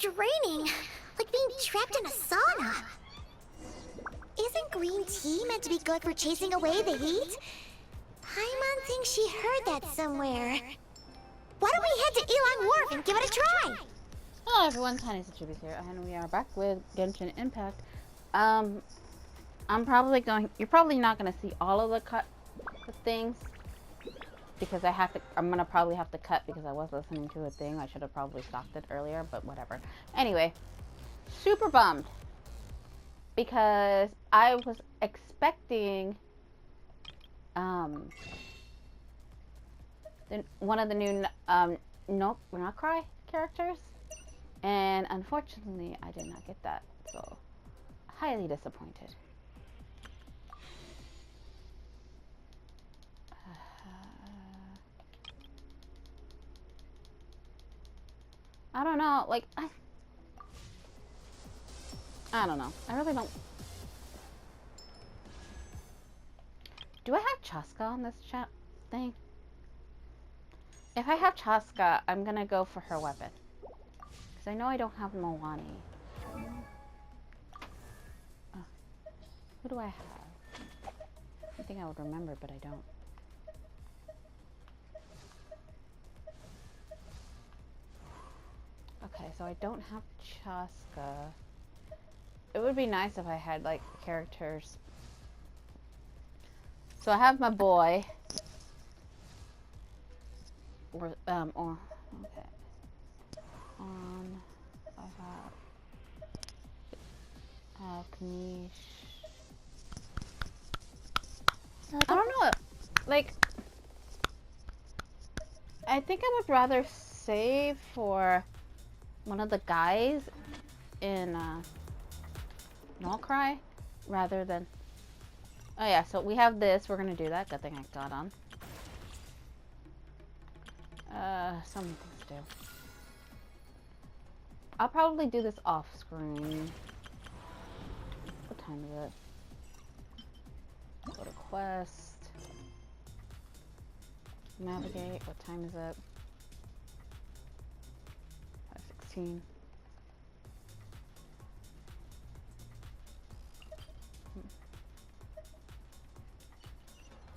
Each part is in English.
draining. Like being trapped in a sauna. Isn't green tea meant to be good for chasing away the heat? Paimon thinks she heard that somewhere. Why don't we head to Elon Wharf and give it a try? Hello everyone, Tiniestofchibis here, and we are back with Genshin Impact. You're probably not gonna see all of the things because I'm gonna probably have to cut because I was listening to a thing. I should have probably stopped it earlier, but whatever. Anyway, super bummed because I was expecting one of the new Nope, we're not Cry characters, and unfortunately I did not get that, so highly disappointed. I don't know, like I don't know. I really don't. Do I have Chaska on this chat thing? If I have Chaska, I'm gonna go for her weapon. Because I know I don't have Moani. Who do I have? I think I would remember, but I don't. Okay, so I don't have Chaska. It would be nice if I had, like, characters. So I have my boy. Okay. I have Kanish. I don't know. Like, I think I would rather save for one of the guys in Cry rather than. Oh yeah, so we have this. We're gonna do that. Good thing I got on. So many things to do. I'll probably do this off screen. What time is it? Go to quest. Navigate. What time is it? 5:16.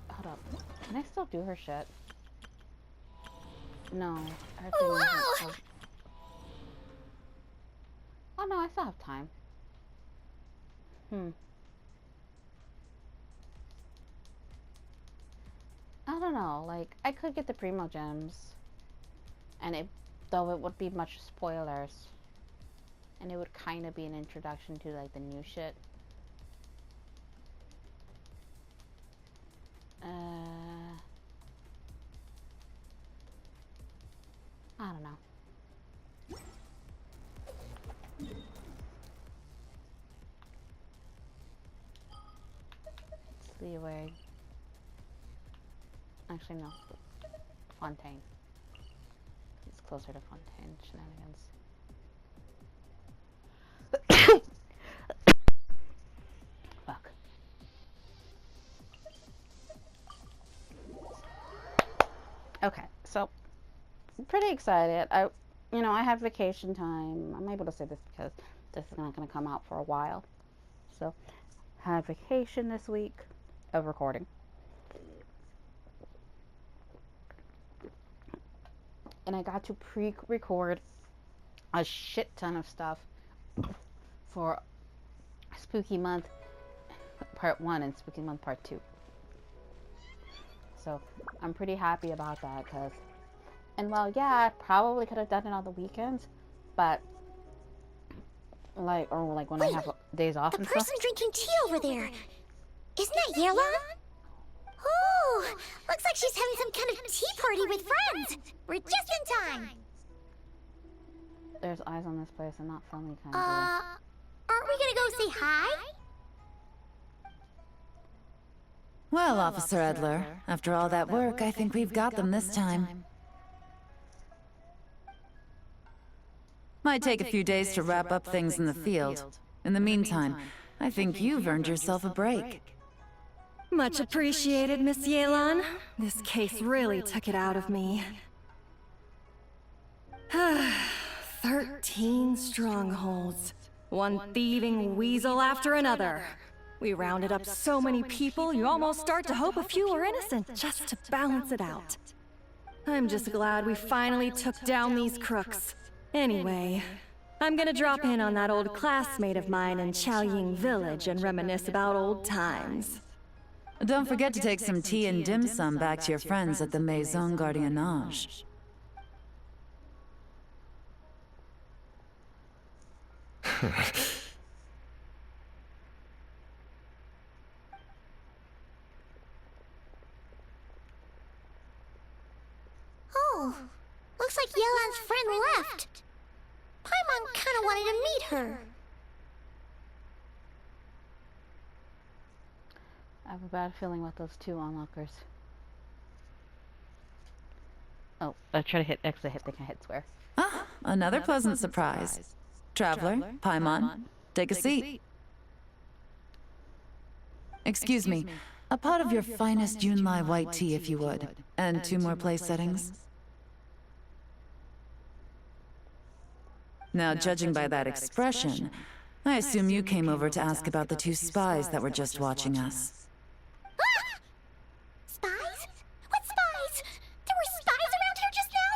Hold up. Can I still do her shit? No. Her thing isn't. Oh no, I still have time. I don't know, like, I could get the Primo Gems. And though it would be much spoilers. And it would kind of be an introduction to, like, the new shit. I don't know. It's Leeway. Actually, no. Fontaine. It's closer to Fontaine shenanigans. Fuck. Okay, so I'm pretty excited. I have vacation time. I'm able to say this because this is not going to come out for a while. So, I had vacation this week of recording. And I got to pre-record a shit ton of stuff for Spooky Month Part 1 and Spooky Month Part 2. So, I'm pretty happy about that because, and well, yeah, I probably could have done it on the weekends, but, like when I have days off and stuff. The person drinking tea over there, isn't that Yelan? Oh, looks like she's having some kind of tea party with friends. We're just in time. There's eyes on this place and not filming kind aren't we gonna go say hi? Well, Officer Edler, after all that work, I think we've got them this time. Might take a few days to wrap up things in the field. In the meantime, I think you've earned yourself a break. Much appreciated, Miss Yelan. This case really took it out of me. 13 13 strongholds. One thieving weasel after another. We rounded up so many people, you almost start to hope a few were innocent, just to balance it out. I'm just glad we finally took down these crooks. Anyway, I'm gonna drop in on that old classmate of mine in Chaoying Village and reminisce about old times. Don't forget to take some tea and dim sum back to your friends at the Maison Gardiennage. Oh, looks like Yelan's friend left. Paimon kinda wanted to meet her. I have a bad feeling with those two onlookers. Oh, I try to hit X, I think I hit square. Ah, another pleasant surprise. Traveler, Paimon, take a seat. Excuse me, a pot of your finest Yunlai white tea if you would, and 2 more place settings. Now, judging by that expression, I assume you came over to ask about the 2 spies that were just watching us. Ah! Spies? What spies? There were spies around here just now?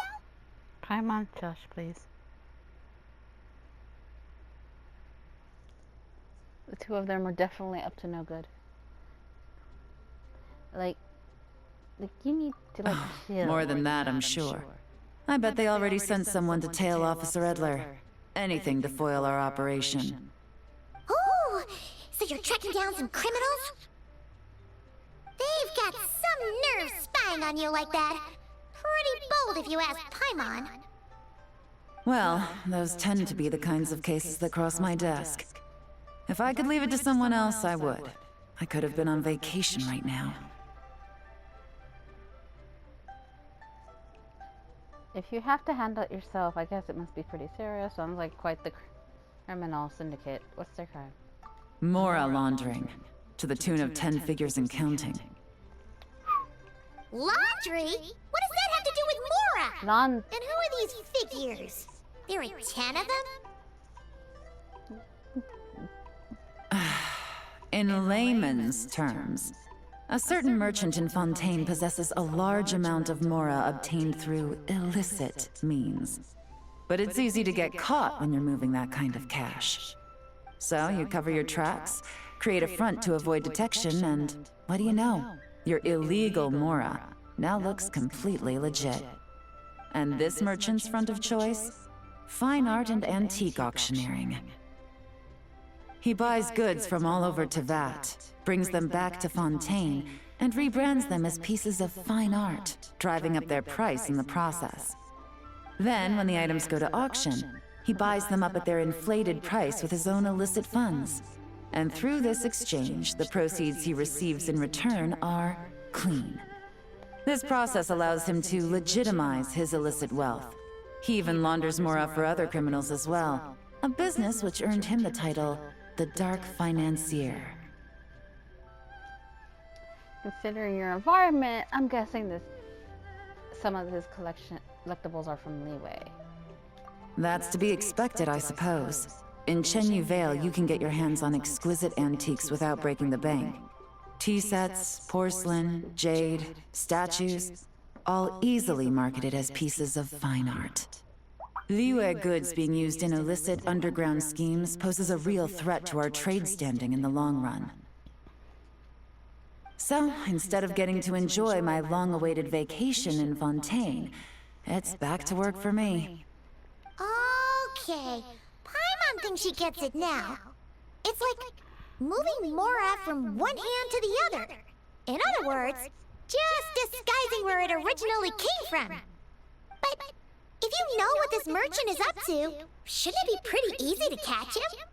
Paimon, Josh, please. The 2 of them are definitely up to no good. Like you need to chill. More than that, I'm sure. I bet they already sent someone to tail Officer Edler. Anything to foil our operation. Oh, so you're tracking down some criminals? They've got some nerve spying on you like that. Pretty bold if you ask Paimon. Well, those tend to be the kinds of cases that cross my desk. If I could leave it to someone else, I would. I could have been on vacation right now. If you have to handle it yourself, I guess it must be pretty serious. Sounds like quite the criminal syndicate. What's their crime? Mora laundering, to the tune of 10 figures and counting. Laundry? What does that have to do with Mora? And who are these figures? There are 10 of them? In layman's terms, a certain merchant in Fontaine possesses a large amount of Mora obtained through illicit means. But it's easy to get caught when you're moving that kind of cash. So you cover your tracks, create a front to avoid detection, and what do you know? Your illegal Mora now looks completely legit. And this merchant's front of choice? Fine art and antique auctioneering. He buys goods from all over Tevat, brings them back to Fontaine, and rebrands them as pieces of fine art, driving up their price in the process. Then, when the items go to auction, he buys them up at their inflated price with his own illicit funds. And through this exchange, the proceeds he receives in return are clean. This process allows him to legitimize his illicit wealth. He even launders Mora for other criminals as well, a business which earned him the title the Dark Financier. Considering your environment, I'm guessing some of his collectibles are from Leeway. That's to be expected, I suppose. In Chenyu Vale, you can get your hands on exquisite antiques without breaking the bank. Tea sets, porcelain, jade, statues, all easily marketed as pieces of fine art. Liyue goods being used in illicit underground schemes poses a real threat to our trade standing in the long run. So, instead of getting to enjoy my long-awaited vacation in Fontaine, it's back to work for me. Okay, Paimon thinks she gets it now. It's like moving Mora from one hand to the other. In other words, just disguising where it originally came from. But if you know what this merchant is up to, shouldn't it be pretty easy to catch him?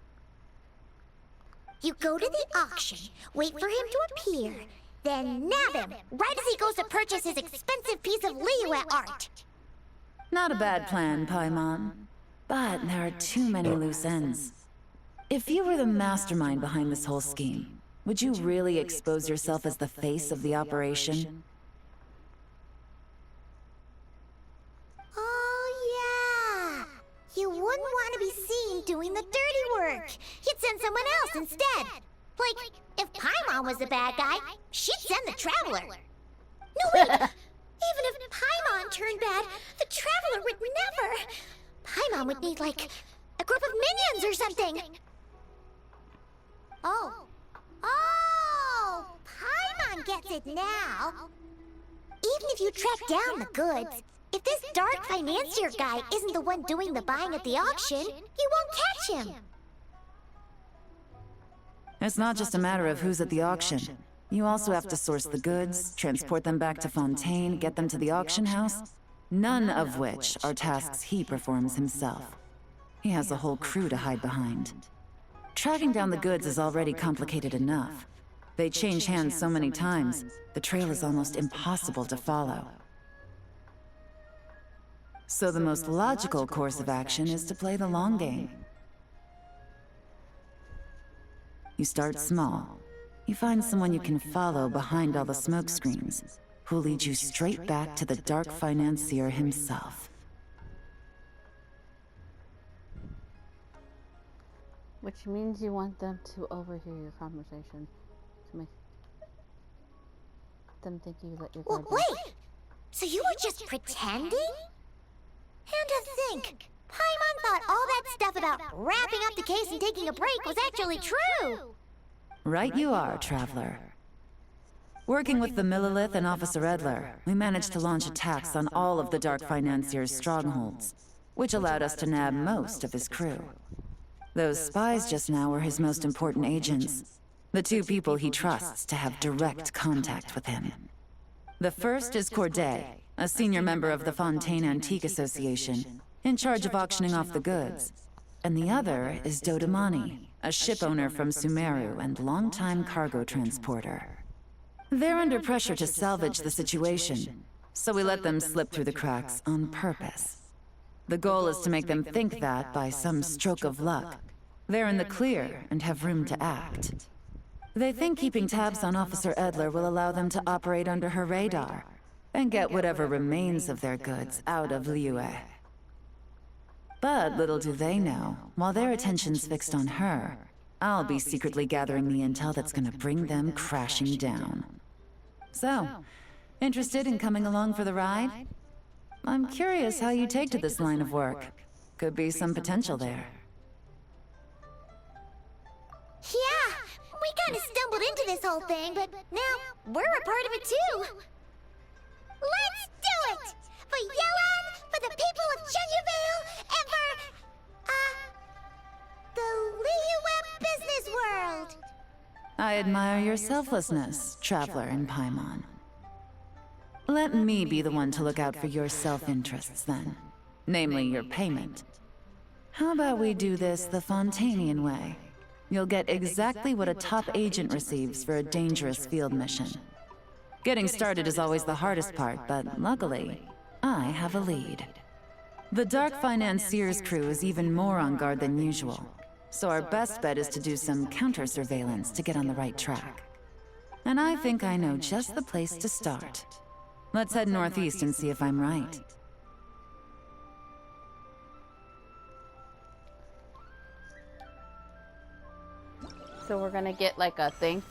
You go to the auction, wait for him to appear, then nab him right as he goes to purchase his expensive piece of Liyue art. Not a bad plan, Paimon. But there are too many loose ends. If you were the mastermind behind this whole scheme, would you really expose yourself as the face of the operation? Oh yeah! You wouldn't wouldn't want to be seen doing the dirty work. He'd send someone else instead. Like, if Paimon was the bad guy, she'd send the Traveler. No, wait! Even if Paimon turned bad, the Traveler would never... Paimon would need, like, a group of minions or something. Oh. Oh! Paimon gets it now. Even if you track down the goods, if this dark financier guy isn't the one doing the buying at the auction, you won't catch him. It's not just a matter of who's at the auction. You also have to source the goods, transport them back to Fontaine, get them to the auction house, none of which are tasks he performs himself. He has a whole crew to hide behind. Tracking down the goods is already complicated enough. They change hands so many times, the trail is almost impossible to follow. So the most logical course of action is to play the long game. You start small. You find someone you can follow behind all the smoke screens, who'll lead you straight back to the dark financier himself. Which means you want them to overhear your conversation to make them think you let your guard down. Wait! So you were just pretending? And to think, Paimon thought all that stuff about wrapping up the case and taking a break was actually true! Right you are, Traveler. Working with the Millilith and Officer Edler, we managed to launch attacks on all of the Dark Financier's strongholds, which allowed us to nab most of his crew. Those spies just now were his most important agents, the two people he trusts to have direct contact with him. The first is Corday, a senior member of the Fontaine Antique Association, in charge of auctioning off the goods. And the other is Dodamani, a ship owner from Sumeru and longtime cargo transporter. They're under pressure to salvage the situation, so we let them slip through the cracks on purpose. The goal is to make them think that, by some stroke of luck, they're in the clear and have room to act. They think keeping tabs on Officer Edler will allow them to operate under her radar and get whatever remains of their goods out of Liyue. But little do they know, while their attention's fixed on her, I'll be secretly gathering the intel that's gonna bring them crashing down. So, interested in coming along for the ride? I'm curious how you take to this line of work. Could be some potential there. Yeah, we kinda stumbled into this whole thing, but now we're a part of it too! Let's do it! For Yelan, for the people of Chenyavale, and for, the Liyue business world! I admire your selflessness, Traveler in Paimon. Let me be the one to look out for your self-interests then. Namely, your payment. How about we do this the Fontainian way? You'll get exactly what a top agent receives for a dangerous field mission. Getting started is always the hardest part, but luckily, I have a lead. The Dark Financier's crew is even more on guard than usual, so our best bet is to do some counter-surveillance to get on the right track. And I think I know just the place to start. Let's head northeast and see if I'm right. So we're gonna get like a thing.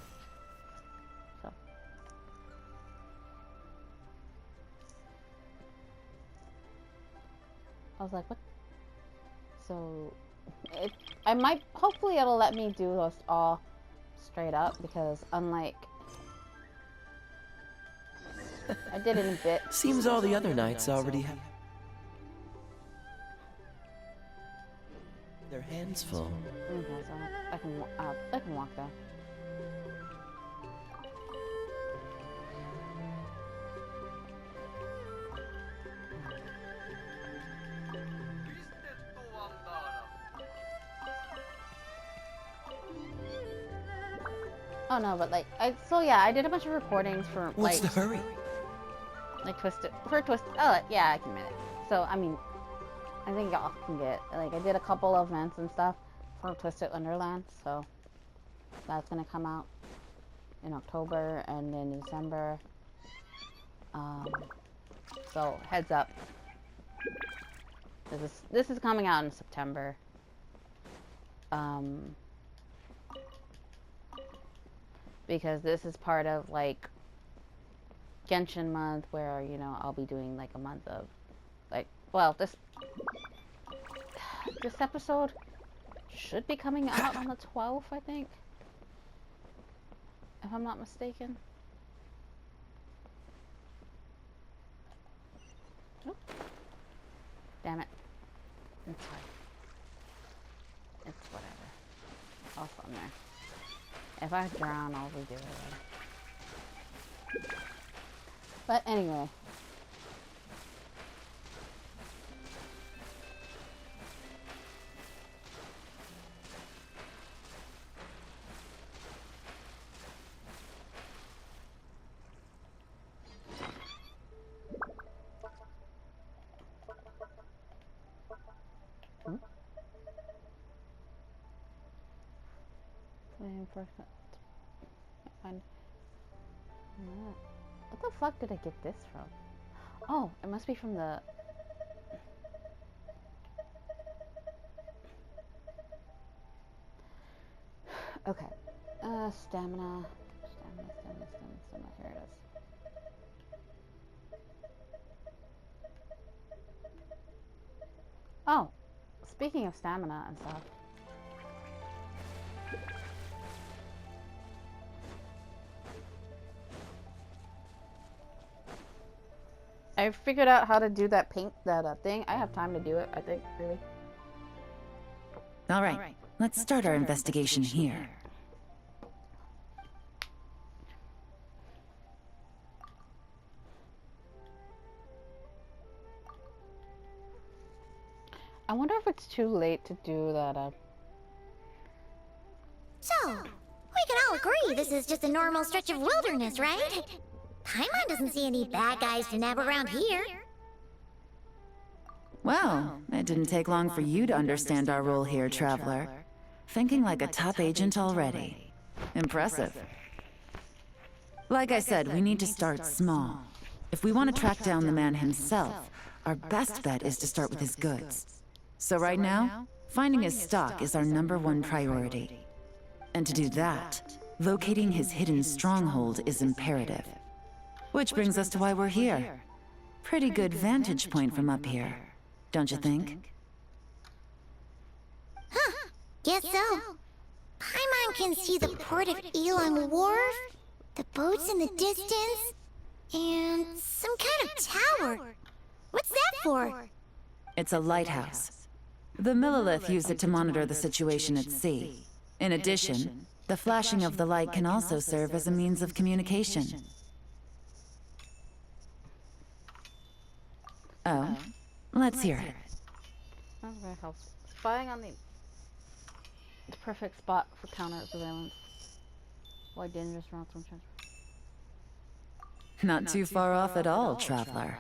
So. I was like, what? So, I might, hopefully it'll let me do those all straight up, because unlike, I did it in a bit. Seems all the other knights already have their hands full. Okay, so I can walk there. Oh no, but like, so yeah, I did a bunch of recordings for What's like, the hurry? like Twisted, oh yeah, I can admit it. So I mean, I think y'all can get, like, I did a couple of events and stuff for Twisted Wonderland, so that's gonna come out in October and in December. So heads up. This is coming out in September. Because this is part of like Genshin month, where I'll be doing like a month of like, well, this episode should be coming out on the 12th, I think, if I'm not mistaken. Oop. Damn it. It's fine. It's whatever. All fun there. If I drown, I'll redo it later. But anyway. What the fuck did I get this from? Oh, it must be from the... Okay. Stamina. Here it is. Oh, speaking of stamina and stuff. I figured out how to do that thing. I have time to do it, I think, really. All right, let's start our investigation here. I wonder if it's too late to do that. So, we can all agree this is just a normal stretch of wilderness, right? Paimon doesn't see any bad guys to nab around here. Well, it didn't take long for you to understand our role here, Traveler. Thinking like a top agent already. Impressive. Like I said, we need to start small. If we want to track down the man himself, our best bet is to start with his goods. So right now, finding his stock is our #1 priority. And to do that, locating his hidden stronghold is imperative. Which brings us to why we're here. Pretty good vantage point from up here, don't you think? Huh, guess so. Paimon can see the port of Elon Wharf, the boats in the distance, and some kind of tower. What's that for? It's a lighthouse. The Millilith use it to monitor the situation at sea. In addition, the flashing of the light can also serve as a means of communication. Oh, let's hear it. That's very helpful. Spying on the perfect spot for counter surveillance. Avoid dangerous routes from transfer. Not too far off at all, Traveler.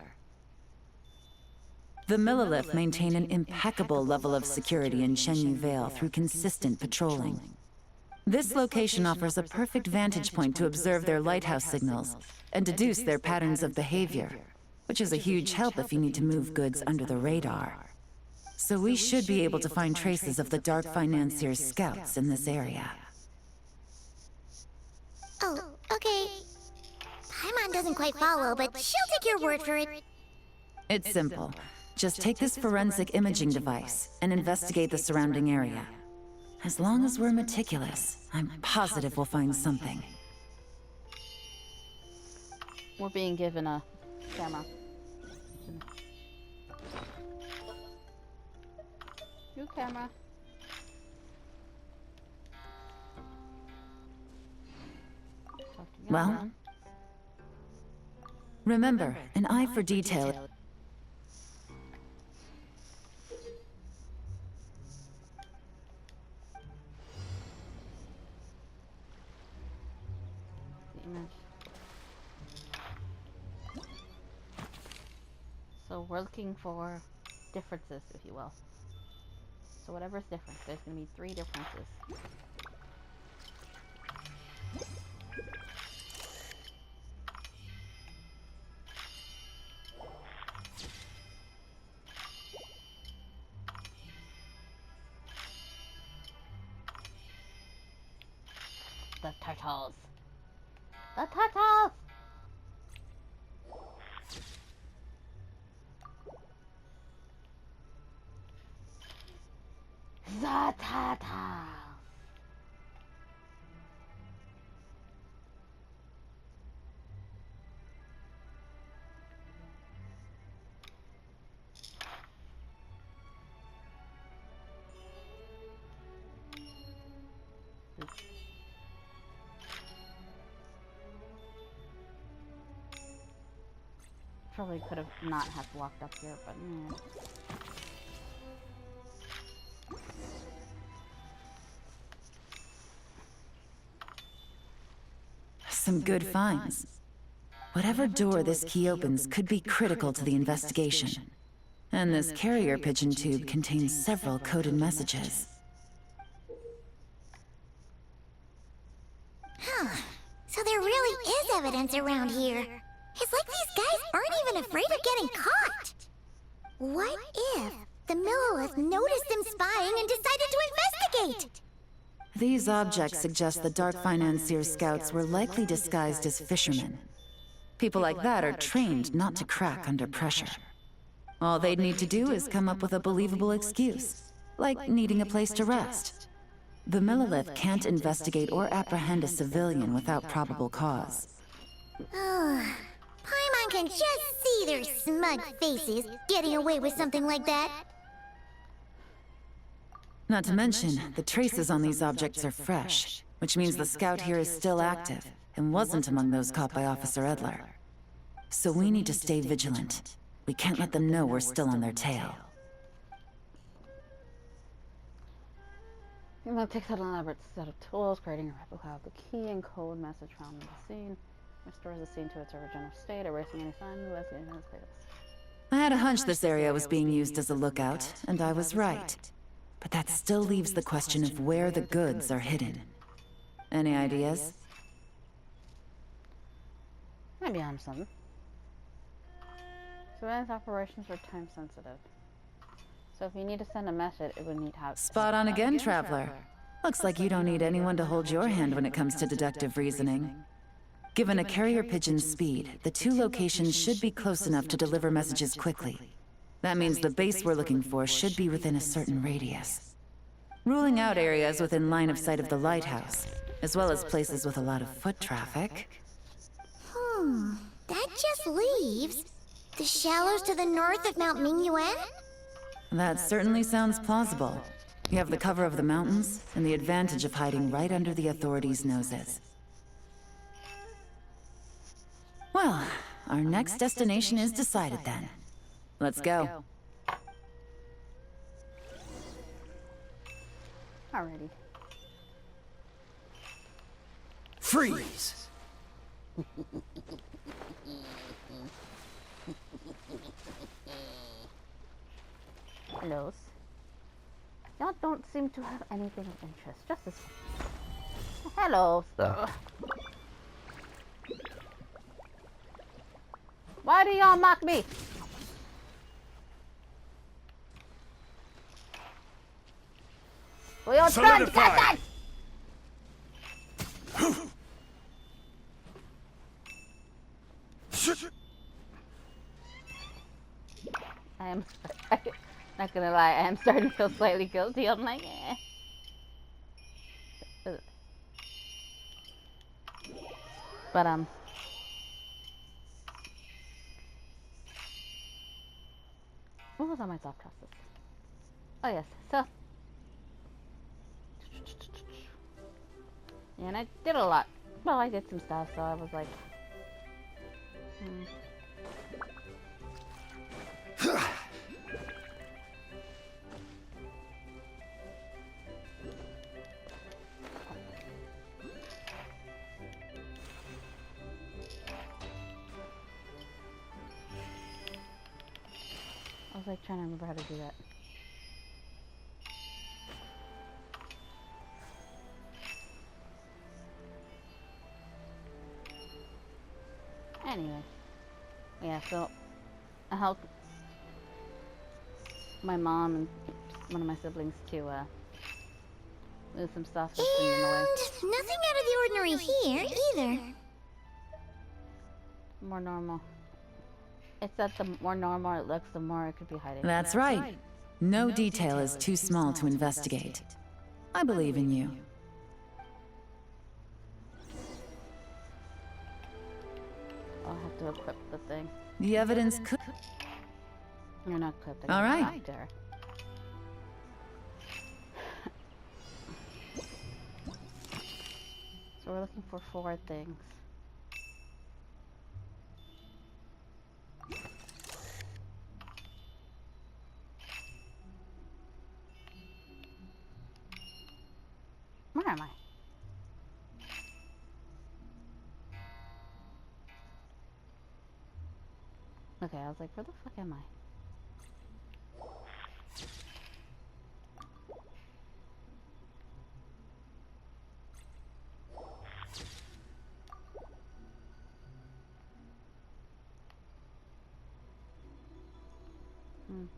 The Millilith maintain an impeccable level of security in Shenyu Vale through consistent patrolling. This location offers a perfect vantage point to observe their lighthouse signals and deduce their patterns of behavior, which is a huge help if you need to move goods under the radar. So we should be able to find traces of the Dark Financier's scouts in this area. Oh, okay. Paimon doesn't quite follow, but she'll take your word for it. It's simple. Just take this forensic imaging device and investigate the surrounding area. As long as we're meticulous, I'm positive we'll find something. We're being given a camera. New camera. Well, remember, an eye for detail. So we're looking for differences, if you will. So whatever's different, there's going to be 3 differences. the turtles. The turtles! The turtles! Probably could have not have walked up here, but yeah. Some good finds. Whatever door this key opens could be critical to the investigation. And this carrier pigeon tube contains several coded messages. Huh. So there really is evidence around here. It's like these guys aren't even afraid of getting caught. What if the Millilith noticed them spying and decided to investigate? These objects suggest the Dark Financier scouts were likely disguised as fishermen. People like that are trained not to crack under pressure. All they'd need to do is come up with a believable excuse, like needing a place to rest. The Millilith can't investigate or apprehend a civilian without probable cause. Oh, Paimon can just see their smug faces getting away with something like that. Not to mention, the traces on these objects are fresh, which means the scout here is still active and wasn't among those caught by Officer Edler. So we need to stay vigilant. We can't let them know we're still on their tail. It will take an elaborate set of tools, creating a replica of the key and code message found in the scene. Restores the scene to its original state, erasing any sign of the investigation in its place. I had a hunch this area was being used as a lookout, and I was right. But that still leaves the question of where the goods are hidden. Any ideas? Maybe I'm something. Surveillance operations are time sensitive. So if you need to send a message, it would need to have... Spot on again, Traveler. Looks like you don't need anyone to hold your hand when it comes to deductive reasoning. Given a carrier pigeon's speed, the two locations should be close enough to deliver messages quickly. That means the base we're looking for should be within a certain radius. Ruling out areas within line of sight of the lighthouse, as well as places with a lot of foot traffic. That just leaves the shallows to the north of Mount Mingyuan? That certainly sounds plausible. You have the cover of the mountains, and the advantage of hiding right under the authorities' noses. Well, our next destination is decided then. Let's go. Alrighty. Freeze! Hellos. Y'all don't seem to have anything of interest. Just this. Hello. Why do y'all mock me? We are trying to get that! I am not gonna lie, I am starting to feel slightly guilty. I'm like, eh. But what was on my thought process? Oh yes, so and I did a lot. Well, I did some stuff, so I was like, trying to remember how to do that. Anyway, yeah, so I helped my mom and one of my siblings to There's some stuff that's in the way. And nothing out of the ordinary here, either. More normal. It's that the more normal it looks, the more it could be hiding. That's right. No detail is too small to investigate. I believe in you. I'll have to equip the thing. The evidence could... You're not equipped. All right. There. So we're looking for 4 things. Where am I? Okay, I was like, where the fuck am I? Oops.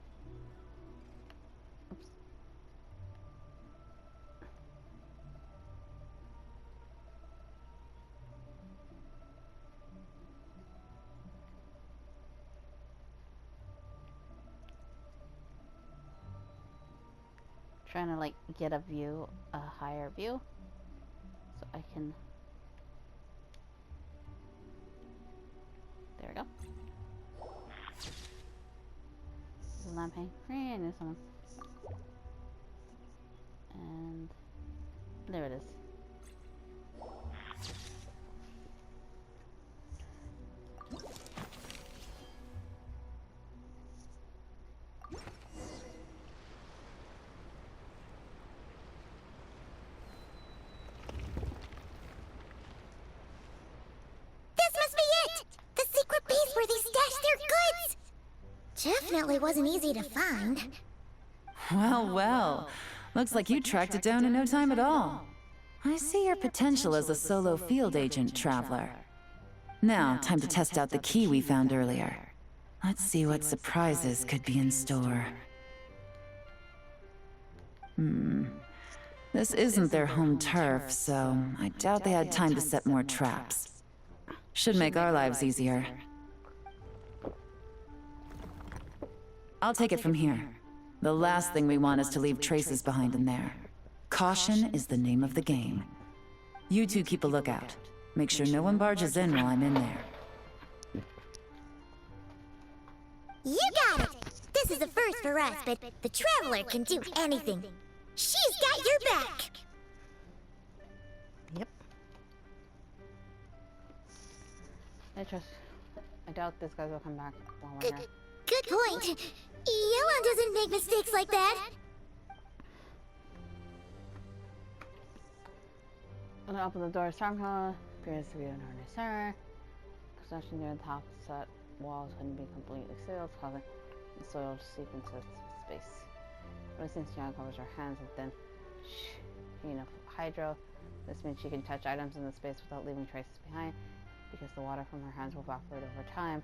Trying to like get a view, a higher view, so I can. There we go. This is not paying. I knew someone. And there it is. Definitely wasn't easy to find. Well, well. Looks like you tracked it down in no time at all. I see your potential as a solo field agent, Traveler. Now, time to test out the key we found earlier. Let's see what surprises could be in store. This isn't their home turf, so I doubt they had time to set more traps. Should make our lives easier. I'll take it from here. The last thing we want is to leave traces behind in there. Caution is the name of the game. You two keep a lookout. Make sure no one barges in while I'm in there. You got it! This is a first for us, but the Traveler can do anything. She's got your back! Yep. I doubt this guy will come back while we're here. Good point. Yellow doesn't make mistakes like that. I'm gonna open the door. Stormhole appears to be an ordinary server. Construction near the top set walls couldn't be completely sealed, causing the soil to seep into space. But since John covers her hands with thin sheen of hydro, this means she can touch items in the space without leaving traces behind, because the water from her hands will evaporate over time.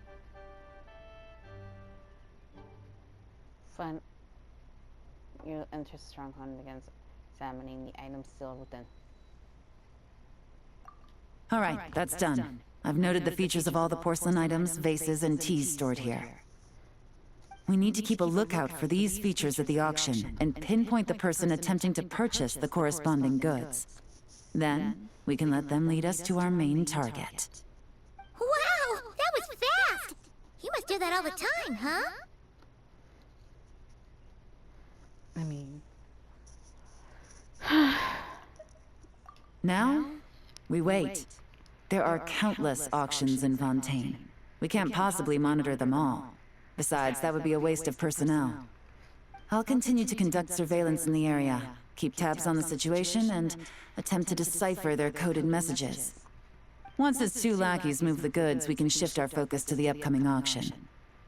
Fun. You enter Stronghold and begins examining the items sealed within. All right, that's done. I've noted the features of all the porcelain items, vases, and teas stored here. We need to keep a lookout for these features at the auction and pinpoint the person attempting to purchase the corresponding goods. Then, we can let them lead us to our main target. Wow! That was fast! You must do that all the time, huh? I mean... Now, we wait. There are countless auctions in Fontaine. We can't possibly monitor them all. Besides, that would be a waste of personnel. I'll continue to conduct surveillance in the area, keep tabs on the situation, and attempt to decipher their coded messages. Once his 2 lackeys move the goods, we can shift our focus to the upcoming auction.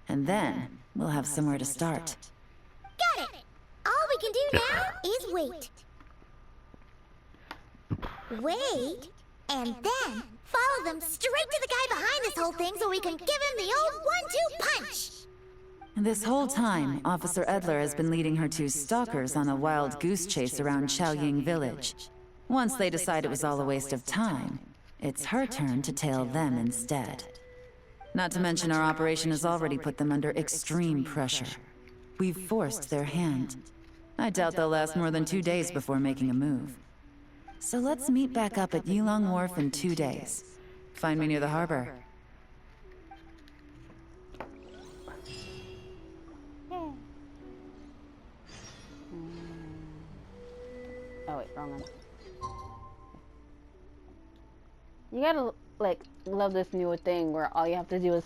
And then, we'll have somewhere to start. Got it! All we can do now is wait. Wait, and then follow them straight to the guy behind this whole thing so we can give him the old 1-2 punch! This whole time, Officer Edler has been leading her two stalkers on a wild goose chase around Xiaoying village. Once they decide it was all a waste of time, it's her turn to tail them instead. Not to mention our operation has already put them under extreme pressure. We've forced their hand. I doubt they'll last more than 2 days before making a move. So let's meet back up at Yilong Wharf in 2 days. Find me near the harbor. Oh wait, wrong one. You gotta like love this new thing where all you have to do is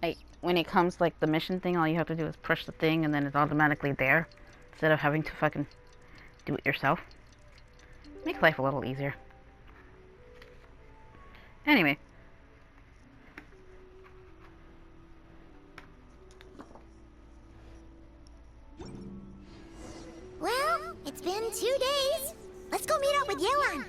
like when it comes like the mission thing, all you have to do is push the thing and then it's automatically there instead of having to fucking do it yourself. Makes life a little easier. Anyway. Well, it's been 2 days. Let's go meet up with Yelan.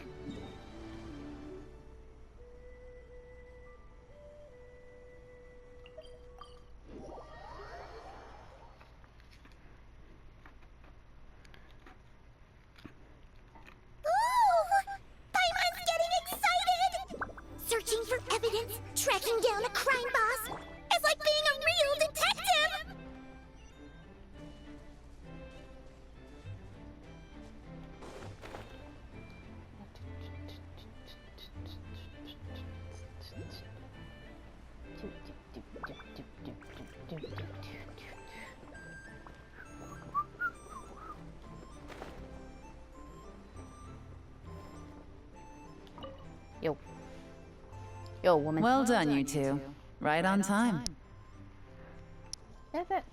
Searching for evidence, tracking down a crime boss. It's like being a real detective! Yo, woman. Well done, you two. Right on time. Is it?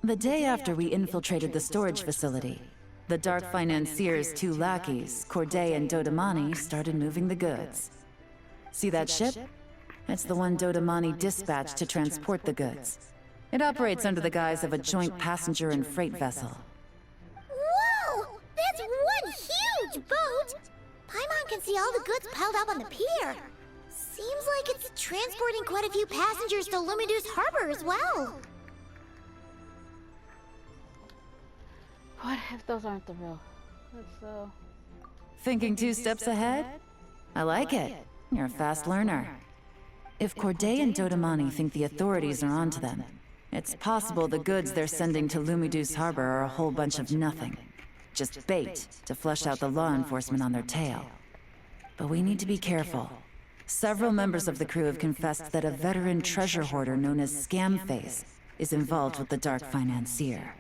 The day after we infiltrated the storage facility, the Dark Financier's two lackeys, Corday and Dodamani, started moving the goods. See that ship? It's the one Dodamani dispatched to transport the goods. It operates under the guise of a joint passenger and freight vessel. Whoa! That's one huge boat! Paimon can see all the goods piled up on the pier. Seems like it's transporting quite a few passengers to Lumidu's harbor as well. What if those aren't the real? That's so... Thinking 2 steps ahead? I like it. You're a fast learner. If Corday and Dodamani think the authorities are onto them, it's possible the goods they're sending to Lumidu's harbor are a whole bunch of nothing. Just bait to flush out the law enforcement on their tail. But we need to be careful. Several members of the crew have confessed that a veteran treasure hoarder known as Scamface is involved with the Dark Financier.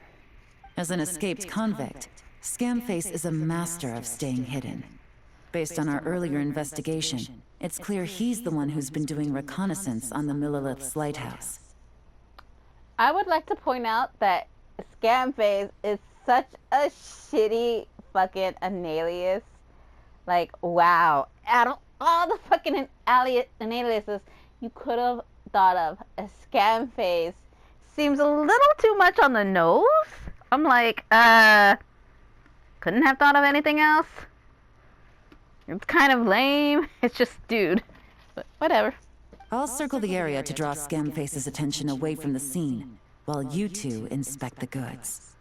As an escaped convict, Scamface is a master of staying hidden. Based on our earlier investigation, it's clear he's the one who's been doing reconnaissance on the Millilith's lighthouse. I would like to point out that Scamface is such a shitty fucking an alias. Like, wow. Out of all the fucking aliases you could have thought of, a Scamface seems a little too much on the nose. I'm like, couldn't have thought of anything else. It's kind of lame. It's just, dude. But whatever. I'll circle the area to draw Scamface's attention away from the scene, while you two inspect the goods.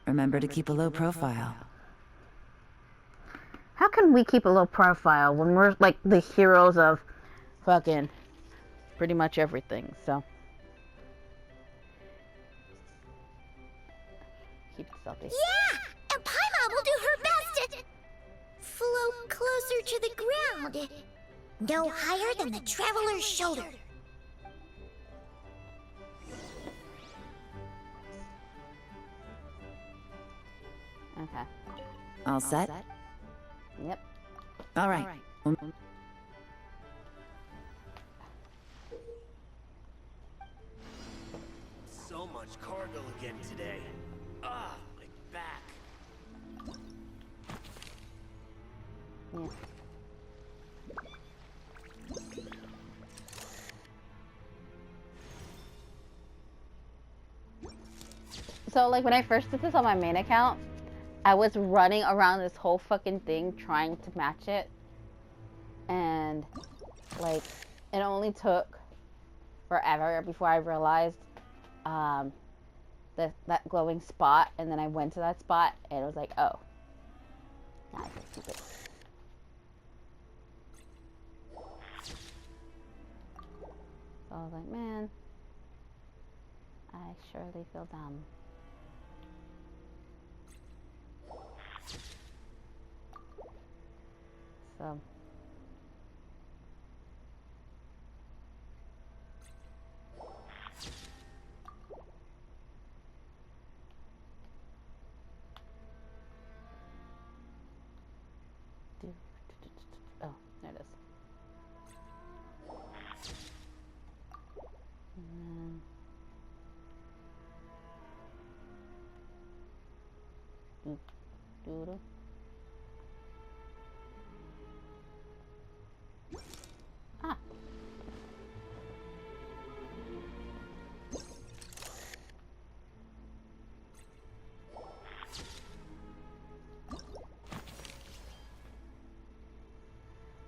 Remember to keep a low profile. How can we keep a low profile when we're like the heroes of fucking pretty much everything, so. Keep it stealthy. Yeah! And Paimon will do her best to float closer to the ground. No higher than the traveler's shoulder. Okay. All set? Yep. All right. So much cargo again today. Ah, my back. Yeah. So, like, when I first did this on my main account, I was running around this whole fucking thing trying to match it. And, like, it only took forever before I realized that glowing spot, and then I went to that spot and it was like, oh, nah, it's stupid. So I was like, man, I surely feel dumb. So oh, there it is. Doodle. Ah.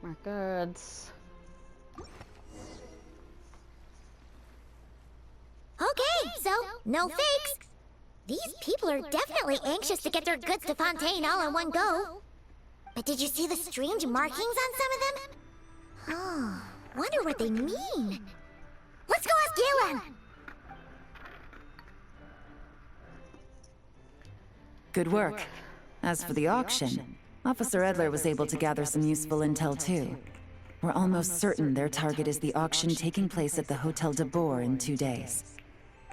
My goods. Okay, so no fakes. These people are definitely anxious to get their goods to Fontaine all in one go. But did you see the strange markings on some of them? Oh, wonder what they mean. Let's go ask Galen! Good work. As for the auction, Officer Edler was able to gather some useful intel too. We're almost certain their target is the auction taking place at the Hotel de Boer in 2 days.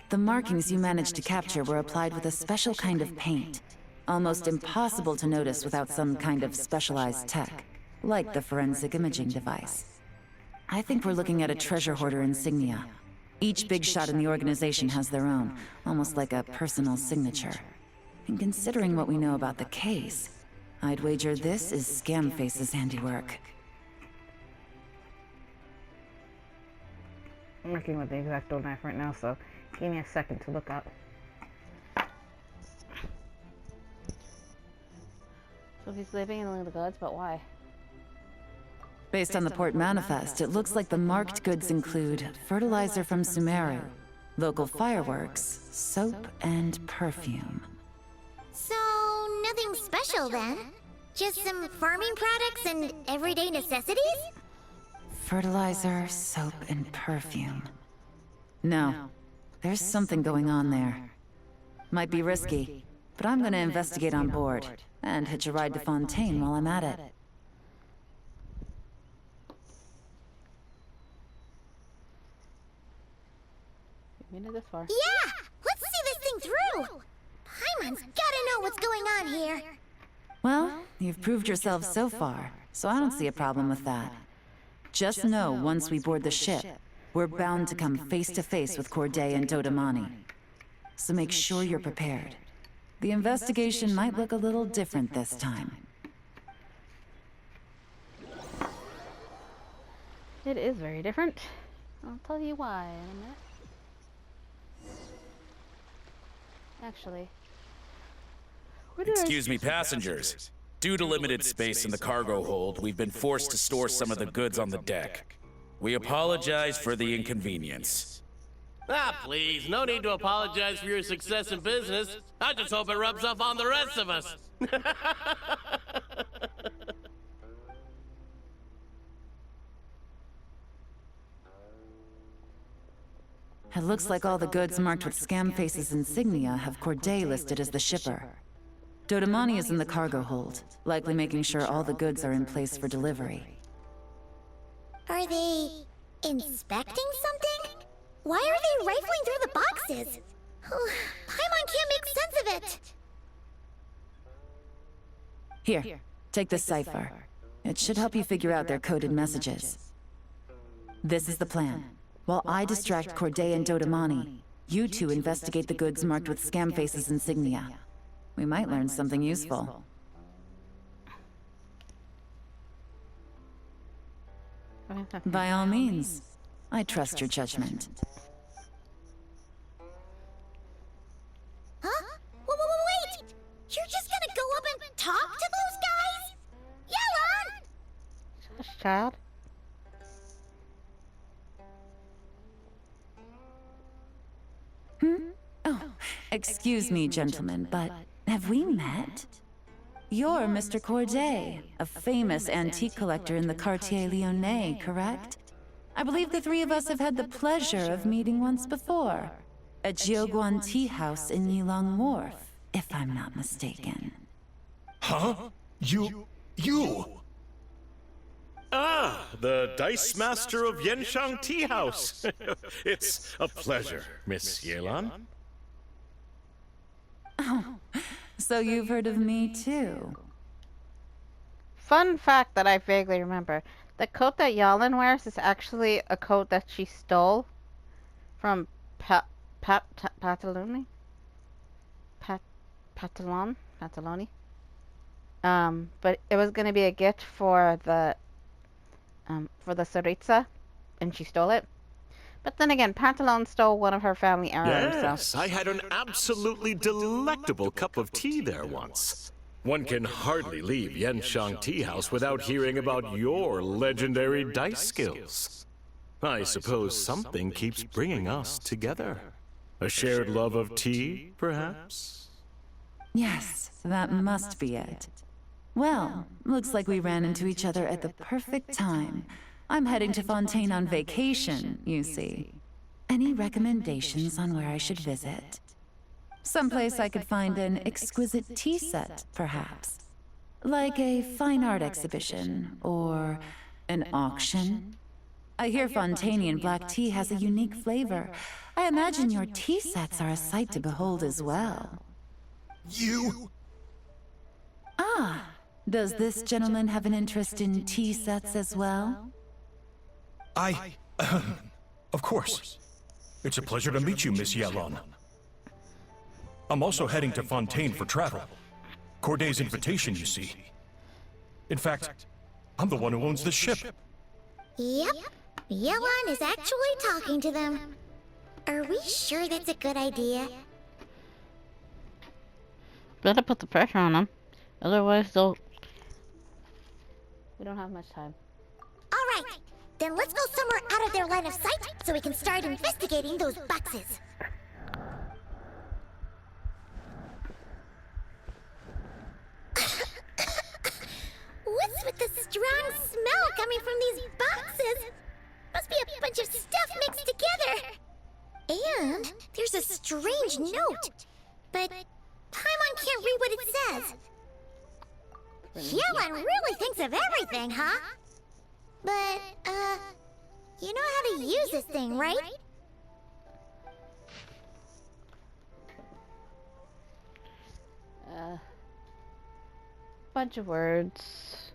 The markings you managed to capture were applied with a special kind of paint. Almost impossible to notice without some kind of specialized tech, like the forensic imaging device. I think we're looking at a treasure hoarder insignia. Each big shot in the organization has their own, almost like a personal signature. And considering what we know about the case, I'd wager this is Scamface's handiwork. I'm working with the X-Acto knife right now, so give me a second to look up. So he's living in the goods, but why? Based on the port manifest, it looks like the marked goods include fertilizer from Sumeru, local fireworks, soap, and perfume. So, nothing special then? Just some farming products and everyday necessities? Fertilizer, soap, and perfume. No, there's something going on there. Might be risky, but I'm gonna investigate on board, and hitch a ride to Fontaine while I'm at it. You made it this far. Yeah! Let's see this thing through! Paimon's gotta know what's going on here! Well, you've proved yourself so far, so I don't see a problem with that. Just know once we board the ship, we're bound to come face to face with Corday and Dodamani. So make sure you're prepared. The investigation might look a little different this time. It is very different. I'll tell you why in a minute. Actually, Excuse me, passengers. Due to limited space in the cargo hold, we've been forced to store some of the goods on the deck. We apologize for the inconvenience. Ah, please, no need to apologize for your success in business. I just hope it rubs off on the rest of us. It looks like all the goods marked with Scamface's insignia have Corday listed as the shipper. Dodamani is in the cargo hold, likely making sure all the goods are in place for delivery. Are they inspecting something? Why are they rifling through the boxes? Paimon can't make sense of it! Here, take this cipher. It should help you figure out their coded messages. This is the plan. While I distract Corday and Dodamani, you two investigate the goods marked with Scamface's insignia. We might learn something useful. By all means. I trust your judgment. Huh? Wait! You're just gonna go up and talk to those guys? Yelan! child. Excuse me, gentlemen, but have we met? You're Mr. Corday, a famous antique collector in the Quartier Lyonnais, correct? I believe the three of us have had the pleasure of meeting once before. At Jiuguan Tea House in Yilong Wharf, if I'm not mistaken. Huh? You... Ah, the Dice Master of Yenshang Tea House. It's a pleasure, Miss Yelan. Oh, so you've heard of me too? Fun fact that I vaguely remember. The coat that Yalin wears is actually a coat that she stole from Pataloni? Pataloni? But it was going to be a gift for the Saritsa, and she stole it. But then again, Pantalone stole one of her family heirlooms, Yes, so... I had an absolutely delectable cup of tea there once. One can hardly leave Yenshang Tea House without hearing about your legendary dice skills. I suppose something keeps bringing us together. A shared love of tea, perhaps? Yes, that must be it. Well, looks like we ran into each other at the perfect time. I'm heading to Fontaine on vacation, you see. Any recommendations on where I should visit? Someplace I could find an exquisite tea set, perhaps. Like a fine art exhibition, or an auction. I hear Fontainian black tea has a unique flavor. I imagine your tea sets are a sight to behold as well. You... Ah, does this gentleman have an interest in tea sets as well? Of course. It's a pleasure to meet you, Miss Yalon. I'm also heading to Fontaine for travel. Corday's invitation, you see. In fact, I'm the one who owns the ship. Yep. Yelan is actually talking to them. Are we sure that's a good idea? Better put the pressure on them. Otherwise, they'll... We don't have much time. Alright, then let's go somewhere out of their line of sight so we can start investigating those boxes. What's with the strong smell coming from these boxes? Must be a bunch of stuff mixed together. And there's a strange note. But Paimon can't read what it says. Yelan really thinks of everything, huh? But, you know how to use this thing, right? Bunch of words.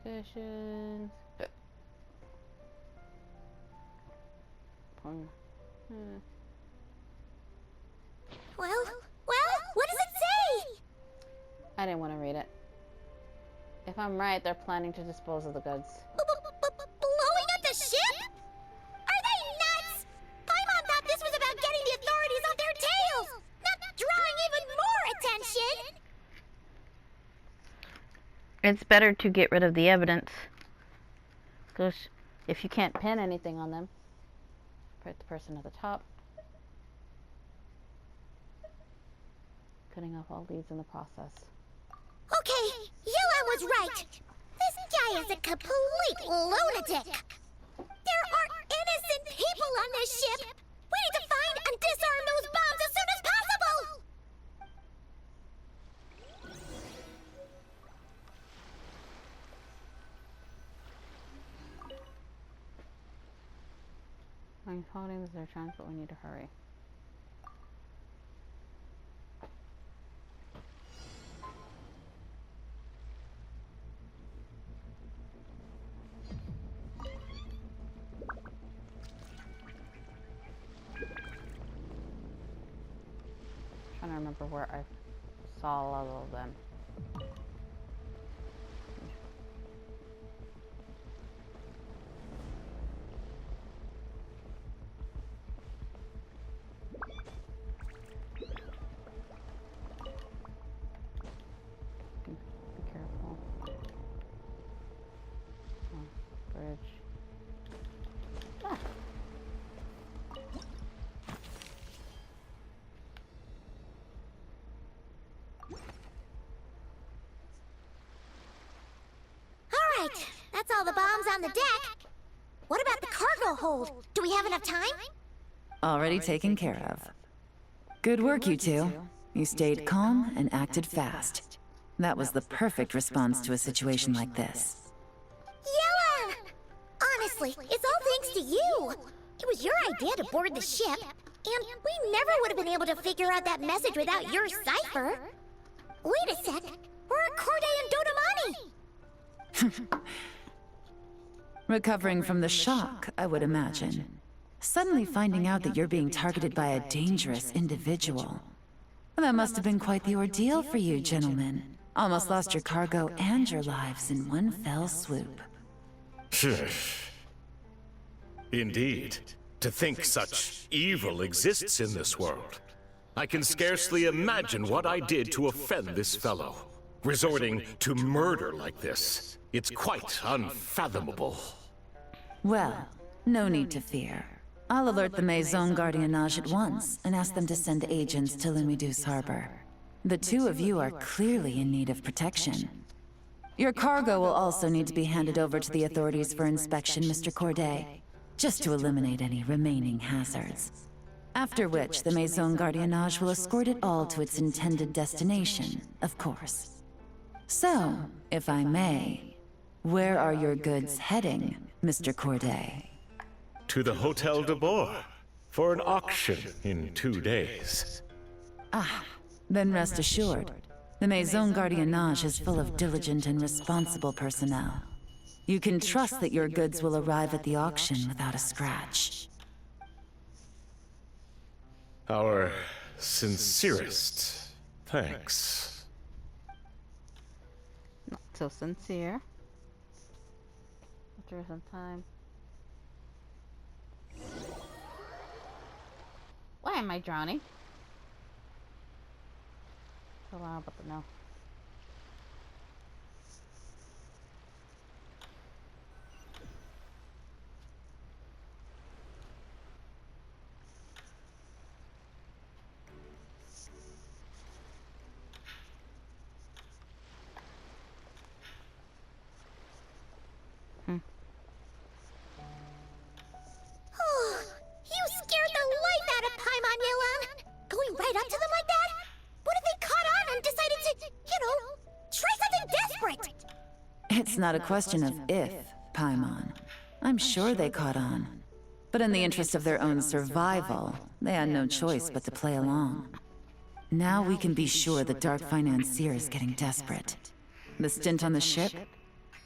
Sessions. Well, what does it say? I didn't want to read it. If I'm right, they're planning to dispose of the goods. Blowing up the ship? Are they nuts? Paimon thought this was about getting the authorities off their tails, not drawing even more attention. It's better to get rid of the evidence. Because if you can't pin anything on them, put the person at the top. Cutting off all leads in the process. Okay, Yelan was right. This guy is a complete lunatic. There are innocent people on this ship. We need to find and disarm those bombs as soon as possible. I'm holding their chance, but we need to hurry. Trying to remember where I saw all of them. Be careful. Oh, bridge. That's all the bombs on the deck. What about the cargo hold? Do we have enough time? Already taken care of. Good work, you two. You stayed calm and acted fast. That was the perfect response to a situation like this. Yellen! Honestly, it's all thanks to you. It was your idea to board the ship, and we never would have been able to figure out that message without your cipher. Wait a sec. Where are Corday and Dodamani? Recovering from the shock, I would imagine. Suddenly finding out that you're being targeted by a dangerous individual. That must have been quite the ordeal for you, gentlemen. Almost lost your cargo and your lives in one fell swoop. Indeed. To think such evil exists in this world. I can scarcely imagine what I did to offend this fellow. Resorting to murder like this. It's quite unfathomable. Well, no need to fear. I'll alert the Maison Gardiennage at once and ask them to send agents to Lumidus Harbor. The two of you are clearly in need of protection. Your cargo will also need to be handed over to the authorities for inspection, Mr. Corday, just to eliminate any remaining hazards. After which, the Maison Gardiennage will escort it all to its intended destination, of course. So, if I may, where are your goods heading, Mr. Corday? To the Hotel de Boer for an auction in 2 days. Then rest assured, the Maison Gardiennage is full of diligent and responsible personnel. You can trust that your goods will arrive at the auction without a scratch. Our sincerest thanks. Not so sincere. After some time. Why am I drowning? Hold on, about to know. You scared the life out of Paimon, Yelan! Going right up to them like that? What if they caught on and decided to, try something desperate? It's not a question of if, Paimon. I'm sure they caught on. But in the interest of their own survival, they had no choice but to play along. Now we can be sure the Dark Financier is getting desperate. The stint on the ship?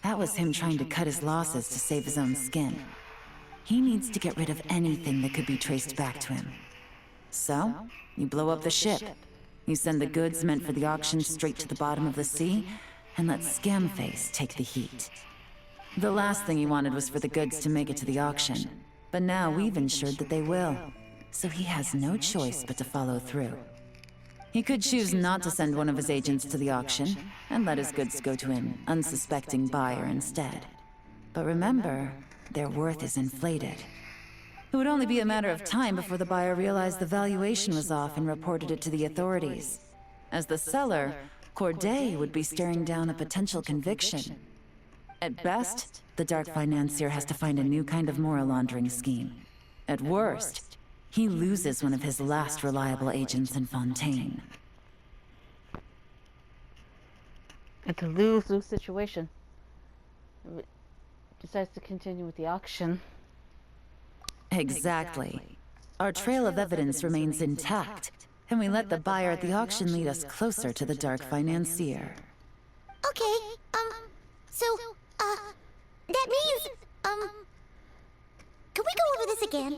That was him trying to cut his losses to save his own skin. He needs to get rid of anything that could be traced back to him. So, you blow up the ship. You send the goods meant for the auction straight to the bottom of the sea, and let Scamface take the heat. The last thing he wanted was for the goods to make it to the auction, but now we've ensured that they will, so he has no choice but to follow through. He could choose not to send one of his agents to the auction, and let his goods go to an unsuspecting buyer instead. But remember, their worth is inflated. It would only be a matter of time before the buyer realized the valuation was off and reported it to the authorities. As the seller, Corday would be staring down a potential conviction. At best, the Dark Financier has to find a new kind of moral laundering scheme. At worst, he loses one of his last reliable agents in Fontaine. It's a lose-lose situation. Decides to continue with the auction. Exactly. Our trail of evidence remains intact, and we let the buyer at the auction lead us closer to the Dark Financier. Okay, that means, can we go over this again?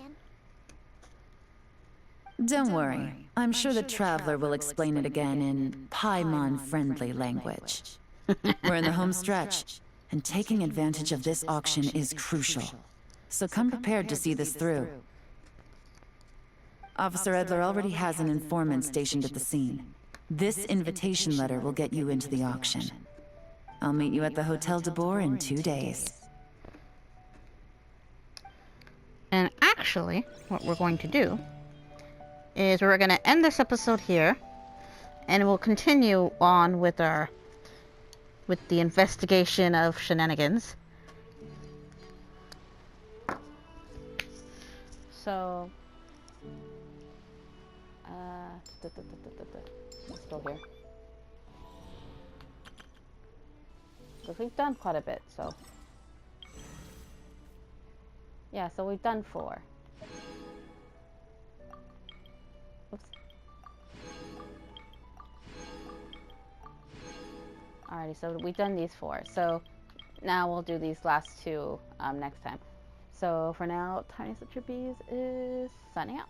Don't worry. I'm sure the Traveler will explain it again in Paimon-friendly language. We're in the home stretch, and taking advantage of this auction is crucial. So come prepared to see this through. Officer Edler already has an informant stationed at the scene. This invitation letter will get you into the auction. I'll meet you at the Hotel de Boer in 2 days. And actually, what we're going to do is we're going to end this episode here, and we'll continue on with the investigation of shenanigans So, let's go here. Because we've done quite a bit, so. Yeah, so we've done 4. Oops. Alrighty, so we've done these 4. So now we'll do these last 2 next time. So for now, Tiniestofchibis is signing out.